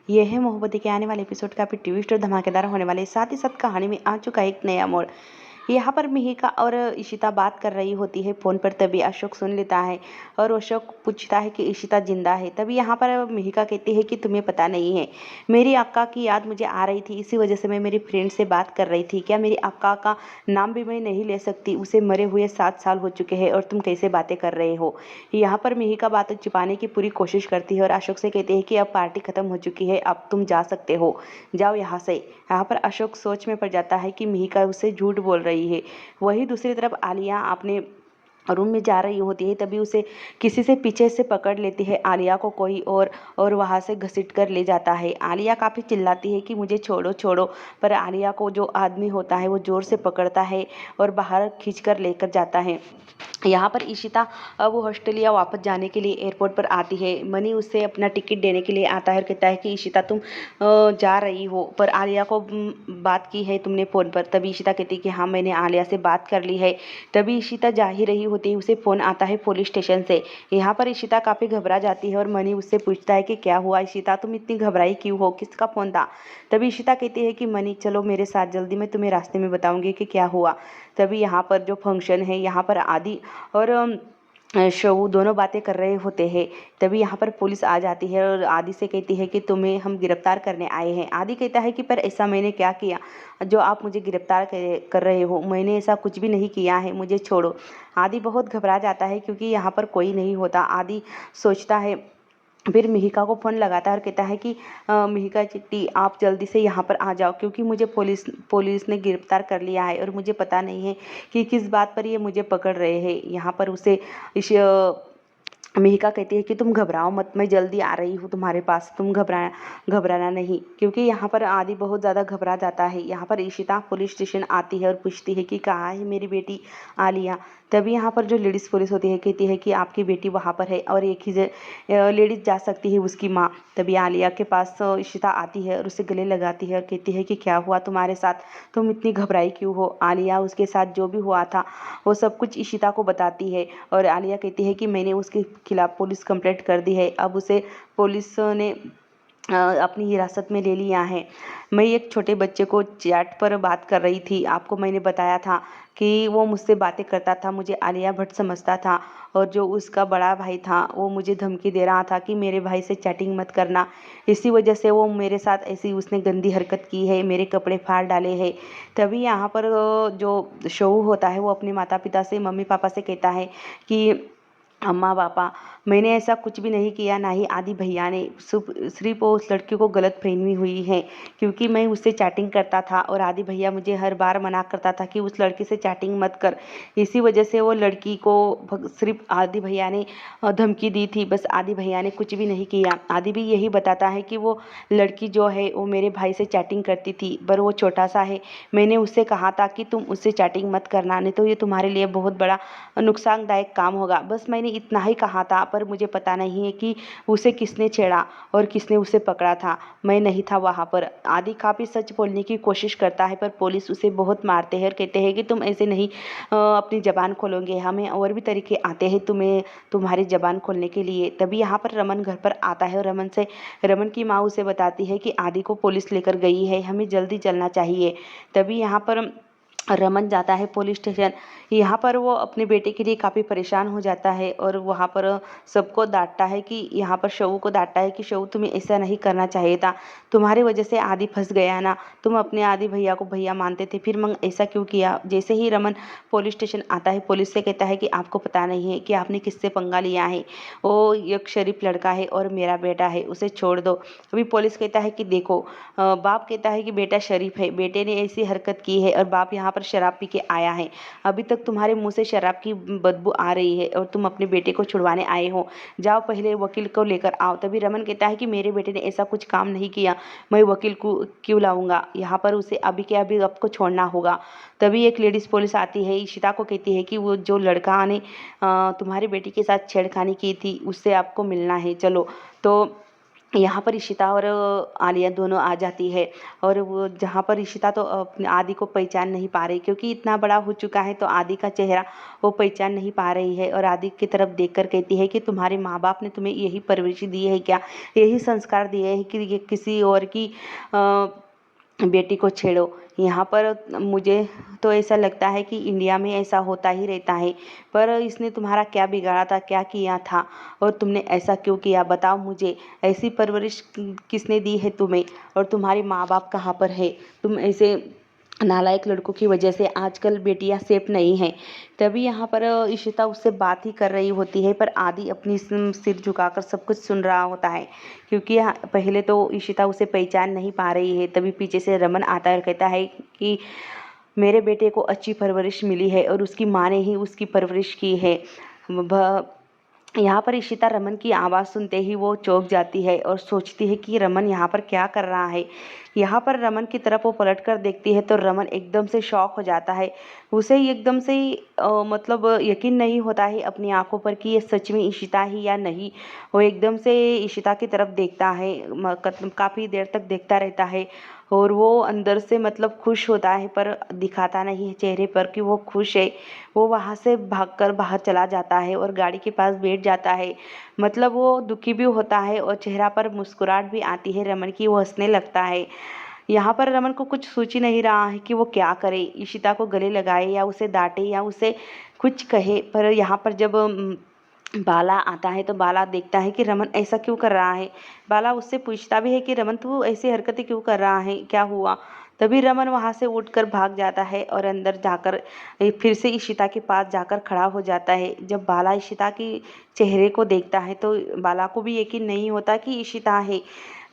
ये है मोहब्बतें के आने वाले एपिसोड का ट्विस्ट और धमाकेदार होने वाले, साथ ही साथ कहानी में आ चुका है एक नया मोड़। यहाँ पर मिहिका और इशिता बात कर रही होती है फोन पर, तभी अशोक सुन लेता है और अशोक पूछता है कि इशिता जिंदा है। तभी यहाँ पर मिहिका कहती है कि तुम्हें पता नहीं है, मेरी अक्का की याद मुझे आ रही थी, इसी वजह से मैं मेरी फ्रेंड से बात कर रही थी। क्या मेरी अक्का का नाम भी मैं नहीं ले सकती? उसे मरे हुए 7 साल हो चुके हैं और तुम कैसे बातें कर रहे हो? यहाँ पर मिहिका बातें छुपाने की पूरी कोशिश करती है और अशोक से कहती है कि अब पार्टी खत्म हो चुकी है, अब तुम जा सकते हो, जाओ यहाँ से। यहाँ पर अशोक सोच में पड़ जाता है कि मिहिका उससे झूठ बोल रही है। वहीं दूसरी तरफ आलिया अपने रूम में जा रही होती है, तभी उसे किसी से पीछे से पकड़ लेती है आलिया को कोई और वहां से घसीट कर ले जाता है। आलिया काफ़ी चिल्लाती है कि मुझे छोड़ो छोड़ो, पर आलिया को जो आदमी होता है वो ज़ोर से पकड़ता है और बाहर खींच कर लेकर जाता है। यहाँ पर इशिता अब ऑस्ट्रेलिया वापस जाने के लिए एयरपोर्ट पर आती है। मनी उससे अपना टिकट देने के लिए आता है और कहता है कि इशिता तुम जा रही हो, पर आलिया को बात की है तुमने फ़ोन पर? तभी इशिता कहती है कि हाँ, मैंने आलिया से बात कर ली है। तभी इशिता जा ही रही होती है, उसे फ़ोन आता है पुलिस स्टेशन से। यहाँ पर इशिता काफ़ी घबरा जाती है और मनी उससे पूछता है कि क्या हुआ इशिता, तुम इतनी घबराई क्यों हो, किसका फ़ोन था? तभी इशिता कहती है कि मनी चलो मेरे साथ, जल्दी मैं तुम्हें रास्ते में बताऊंगी कि क्या हुआ। तभी यहाँ पर जो फंक्शन है, यहाँ पर आदि और शव दोनों बातें कर रहे होते हैं। तभी यहाँ पर पुलिस आ जाती है और आदि से कहती है कि तुम्हें हम गिरफ्तार करने आए हैं। आदि कहता है कि पर ऐसा मैंने क्या किया जो आप मुझे गिरफ्तार कर रहे हो? मैंने ऐसा कुछ भी नहीं किया है, मुझे छोड़ो। आदि बहुत घबरा जाता है क्योंकि यहाँ पर कोई नहीं होता। आदि सोचता है, फिर मिहिका को फ़ोन लगाता है और कहता है कि मिहिका चिट्टी, आप जल्दी से यहाँ पर आ जाओ क्योंकि मुझे पुलिस ने गिरफ्तार कर लिया है और मुझे पता नहीं है कि किस बात पर ये मुझे पकड़ रहे हैं। यहाँ पर उसे मिहिका कहती है कि तुम घबराओ मत, मैं जल्दी आ रही हूँ तुम्हारे पास, तुम घबराना नहीं। क्योंकि यहाँ पर आदि बहुत ज़्यादा घबरा जाता है। यहाँ पर इशिता पुलिस स्टेशन आती है और पूछती है कि कहाँ है मेरी बेटी आलिया। तभी यहाँ पर जो लेडीज़ पुलिस होती है कहती है कि आपकी बेटी वहाँ पर है और एक ही लेडीज़ जा सकती है, उसकी माँ। तभी आलिया के पास इशिता आती है और उसे गले लगाती है और कहती है कि क्या हुआ तुम्हारे साथ, तुम इतनी घबराई क्यों हो? आलिया उसके साथ जो भी हुआ था वो सब कुछ इशिता को बताती है और आलिया कहती है कि मैंने उसके खिलाफ पुलिस कंप्लेंट कर दी है, अब उसे पुलिस ने अपनी हिरासत में ले लिया है। मैं एक छोटे बच्चे को चैट पर बात कर रही थी, आपको मैंने बताया था कि वो मुझसे बातें करता था, मुझे आलिया भट्ट समझता था और जो उसका बड़ा भाई था वो मुझे धमकी दे रहा था कि मेरे भाई से चैटिंग मत करना। इसी वजह से वो मेरे साथ ऐसी उसने गंदी हरकत की है, मेरे कपड़े फाड़ डाले हैं। तभी यहाँ पर जो शोऊ होता है वो अपने माता पिता से, मम्मी पापा से कहता है कि अम्मा पापा, मैंने ऐसा कुछ भी नहीं किया, ना ही आदि भैया ने। सिर्फ वो उस लड़की को गलत फहमी हुई है क्योंकि मैं उससे चैटिंग करता था और आदि भैया मुझे हर बार मना करता था कि उस लड़की से चैटिंग मत कर। इसी वजह से वो लड़की को सिर्फ आदि भैया ने धमकी दी थी, बस आदि भैया ने कुछ भी नहीं किया। आदि भी यही बताता है कि वो लड़की जो है वो मेरे भाई से चैटिंग करती थी, पर वो छोटा सा है। मैंने उससे कहा था कि तुम उससे चैटिंग मत करना, नहीं तो ये तुम्हारे लिए बहुत बड़ा नुकसानदायक काम होगा। बस मैंने इतना ही कहा था, पर मुझे पता नहीं है कि उसे किसने छेड़ा और किसने उसे पकड़ा था, मैं नहीं था वहाँ पर। आदि काफ़ी सच बोलने की कोशिश करता है पर पुलिस उसे बहुत मारते हैं और कहते हैं कि तुम ऐसे नहीं अपनी ज़बान खोलोगे, हमें और भी तरीके आते हैं तुम्हें तुम्हारी ज़बान खोलने के लिए। तभी यहाँ पर रमन घर पर आता है और रमन की माँ उसे बताती है कि आदि को पुलिस लेकर गई है, हमें जल्दी चलना चाहिए। तभी यहाँ पर रमन जाता है पुलिस स्टेशन। यहाँ पर वो अपने बेटे के लिए काफ़ी परेशान हो जाता है और वहाँ पर सबको डांटता है कि यहाँ पर शवू को डांटता है कि शवू तुम्हें ऐसा नहीं करना चाहिए था, तुम्हारी वजह से आदि फंस गया ना, तुम अपने आदि भैया को भैया मानते थे, फिर मंग ऐसा क्यों किया? जैसे ही रमन पुलिस स्टेशन आता है, पुलिस से कहता है कि आपको पता नहीं है कि आपने किससे पंगा लिया है, वो एक शरीफ लड़का है और मेरा बेटा है, उसे छोड़ दो। अभी पुलिस कहता है कि देखो, बाप कहता है कि बेटा शरीफ है, बेटे ने ऐसी हरकत की है और बाप यहाँ पर शराब पी के आया है, अभी तक तुम्हारे मुंह से शराब की बदबू आ रही है और तुम अपने बेटे को छुड़वाने आए हो, जाओ पहले वकील को लेकर आओ। तभी रमन कहता है कि मेरे बेटे ने ऐसा कुछ काम नहीं किया, मैं वकील को क्यों लाऊंगा, यहाँ पर उसे अभी के अभी आपको छोड़ना होगा। तभी एक लेडीज़ पुलिस आती है, इशिता को कहती है कि वो जो लड़का ने तुम्हारी बेटी के साथ छेड़खानी की थी उससे आपको मिलना है, चलो। तो यहाँ पर इशिता और आलिया दोनों आ जाती है। और वो जहाँ पर इशिता तो अपने आदि को पहचान नहीं पा रही, क्योंकि इतना बड़ा हो चुका है तो आदि का चेहरा वो पहचान नहीं पा रही है। और आदि की तरफ देखकर कहती है कि तुम्हारे माँ बाप ने तुम्हें यही परवरिश दी है क्या, यही संस्कार दिए हैं कि ये किसी और की बेटी को छेड़ो। यहाँ पर मुझे तो ऐसा लगता है कि इंडिया में ऐसा होता ही रहता है, पर इसने तुम्हारा क्या बिगाड़ा था, क्या किया था और तुमने ऐसा क्यों किया, बताओ मुझे। ऐसी परवरिश किसने दी है तुम्हें, और तुम्हारे माँ बाप कहाँ पर है। तुम ऐसे नालायक लड़कों की वजह से आजकल बेटियां सेफ नहीं हैं। तभी यहाँ पर इशिता उससे बात ही कर रही होती है, पर आदि अपनी सिर झुकाकर सब कुछ सुन रहा होता है, क्योंकि पहले तो इशिता उसे पहचान नहीं पा रही है। तभी पीछे से रमन आता है और कहता है कि मेरे बेटे को अच्छी परवरिश मिली है और उसकी माँ ने ही उसकी परवरिश की है। यहाँ पर इशिता रमन की आवाज़ सुनते ही वो चौंक जाती है और सोचती है कि रमन यहाँ पर क्या कर रहा है। यहाँ पर रमन की तरफ वो पलट कर देखती है तो रमन एकदम से शॉक हो जाता है। उसे एकदम से मतलब यकीन नहीं होता है अपनी आंखों पर कि ये सच में इशिता ही या नहीं। वो एकदम से इशिता की तरफ देखता है, काफ़ी देर तक देखता रहता है और वो अंदर से मतलब खुश होता है, पर दिखाता नहीं है चेहरे पर कि वो खुश है। वो वहाँ से भागकर बाहर चला जाता है और गाड़ी के पास बैठ जाता है। मतलब वो दुखी भी होता है और चेहरा पर मुस्कुराहट भी आती है रमन की, वो हंसने लगता है। यहाँ पर रमन को कुछ सोच ही नहीं रहा है कि वो क्या करे, इशिता को गले लगाए या उसे डांटे या उसे कुछ कहे। पर यहाँ पर जब बाला आता है तो बाला देखता है कि रमन ऐसा क्यों कर रहा है। बाला उससे पूछता भी है कि रमन तू ऐसी हरकतें क्यों कर रहा है, क्या हुआ। तभी रमन वहाँ से उठकर भाग जाता है और अंदर जाकर फिर से इशिता के पास जाकर खड़ा हो जाता है। जब बाला इशिता के चेहरे को देखता है तो बाला को भी यकीन नहीं होता कि इशिता है।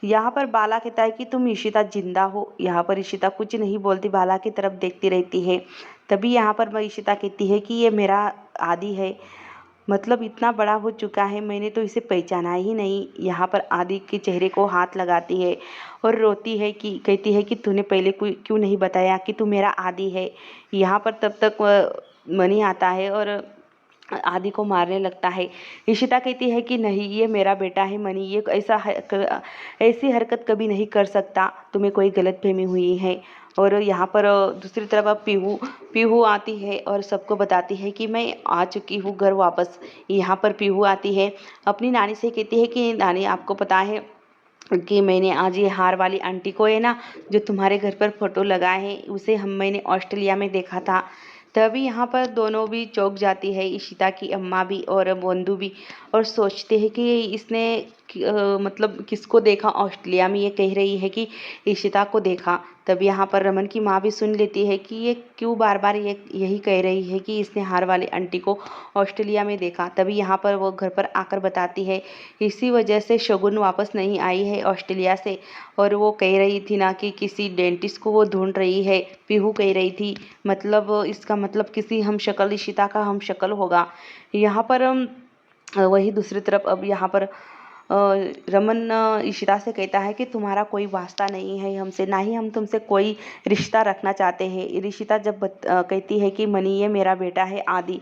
यहाँ पर बाला कहता है कि तुम इशिता जिंदा हो। यहाँ पर इशिता कुछ नहीं बोलती, बाला की तरफ देखती रहती है। तभी यहाँ पर इशिता कहती है कि ये मेरा आदि है, मतलब इतना बड़ा हो चुका है, मैंने तो इसे पहचाना ही नहीं। यहाँ पर आदि के चेहरे को हाथ लगाती है और रोती है कि कहती है कि तूने पहले कोई क्यों नहीं बताया कि तू मेरा आदि है। यहाँ पर तब तक मनी आता है और आदि को मारने लगता है। इशिता कहती है कि नहीं, ये मेरा बेटा है मनी, ये ऐसी हरकत कभी नहीं कर सकता, तुम्हें कोई गलतफहमी हुई है। और यहाँ पर दूसरी तरफ अब पीहू पीहू आती है और सबको बताती है कि मैं आ चुकी हूँ घर वापस। यहाँ पर पीहू आती है, अपनी नानी से कहती है कि नानी आपको पता है कि मैंने आज ये हार वाली आंटी को है ना, जो तुम्हारे घर पर फोटो लगा है, उसे मैंने ऑस्ट्रेलिया में देखा था। तभी यहाँ पर दोनों भी चौंक जाती है, इशिता की अम्मा भी और बंधु भी, और सोचते हैं कि इसने मतलब किसको देखा ऑस्ट्रेलिया में। ये कह रही है कि इशिता को देखा। तब यहाँ पर रमन की माँ भी सुन लेती है कि ये क्यों बार बार ये यही कह रही है कि इसने हार वाली आंटी को ऑस्ट्रेलिया में देखा। तभी यहाँ पर वो घर पर आकर बताती है, इसी वजह से शगुन वापस नहीं आई है ऑस्ट्रेलिया से। और वो कह रही थी ना कि किसी डेंटिस्ट को वो ढूंढ रही है, पीहू कह रही थी। मतलब इसका मतलब किसी हमशक्ल, इशिता का हमशक्ल होगा। यहाँ पर वही दूसरी तरफ अब यहाँ पर रमन इशिता से कहता है कि तुम्हारा कोई वास्ता नहीं है हमसे, ना ही हम तुमसे कोई रिश्ता रखना चाहते हैं। इशिता जब कहती है कि मनी ये मेरा बेटा है आदि,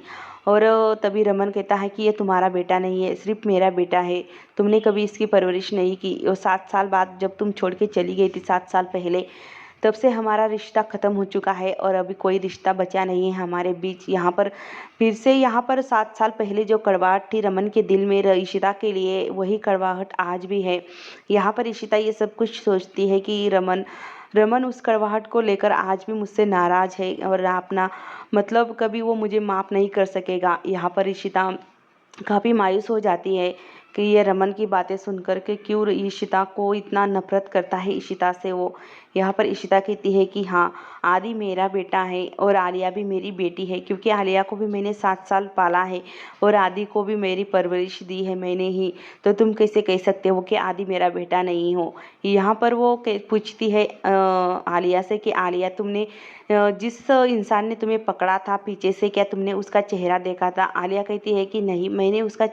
और तभी रमन कहता है कि ये तुम्हारा बेटा नहीं है, सिर्फ मेरा बेटा है, तुमने कभी इसकी परवरिश नहीं की। और 7 साल बाद जब तुम छोड़ के चली गई थी, 7 साल पहले, तब से हमारा रिश्ता ख़त्म हो चुका है और अभी कोई रिश्ता बचा नहीं है हमारे बीच। यहाँ पर फिर से यहाँ पर 7 साल पहले जो कड़वाहट थी रमन के दिल में इशिता के लिए, वही कड़वाहट आज भी है। यहाँ पर इशिता ये सब कुछ सोचती है कि रमन उस कड़वाहट को लेकर आज भी मुझसे नाराज़ है और अपना मतलब कभी वो मुझे माफ़ नहीं कर सकेगा। यहाँ पर इशिता काफ़ी मायूस हो जाती है कि ये रमन की बातें सुनकर के क्यों इशिता को इतना नफरत करता है इशिता से वो। यहाँ पर इशिता कहती है कि हाँ, आदि मेरा बेटा है और आलिया भी मेरी बेटी है, क्योंकि आलिया को भी मैंने 7 साल पाला है और आदि को भी मेरी परवरिश दी है मैंने ही। तो तुम कैसे कह सकते हो कि आदि मेरा बेटा नहीं हो। यहाँ पर वो पूछती है आलिया से कि आलिया, तुमने जिस इंसान ने तुम्हें पकड़ा था पीछे से, क्या तुमने उसका चेहरा देखा था। आलिया कहती है कि नहीं, मैंने उसका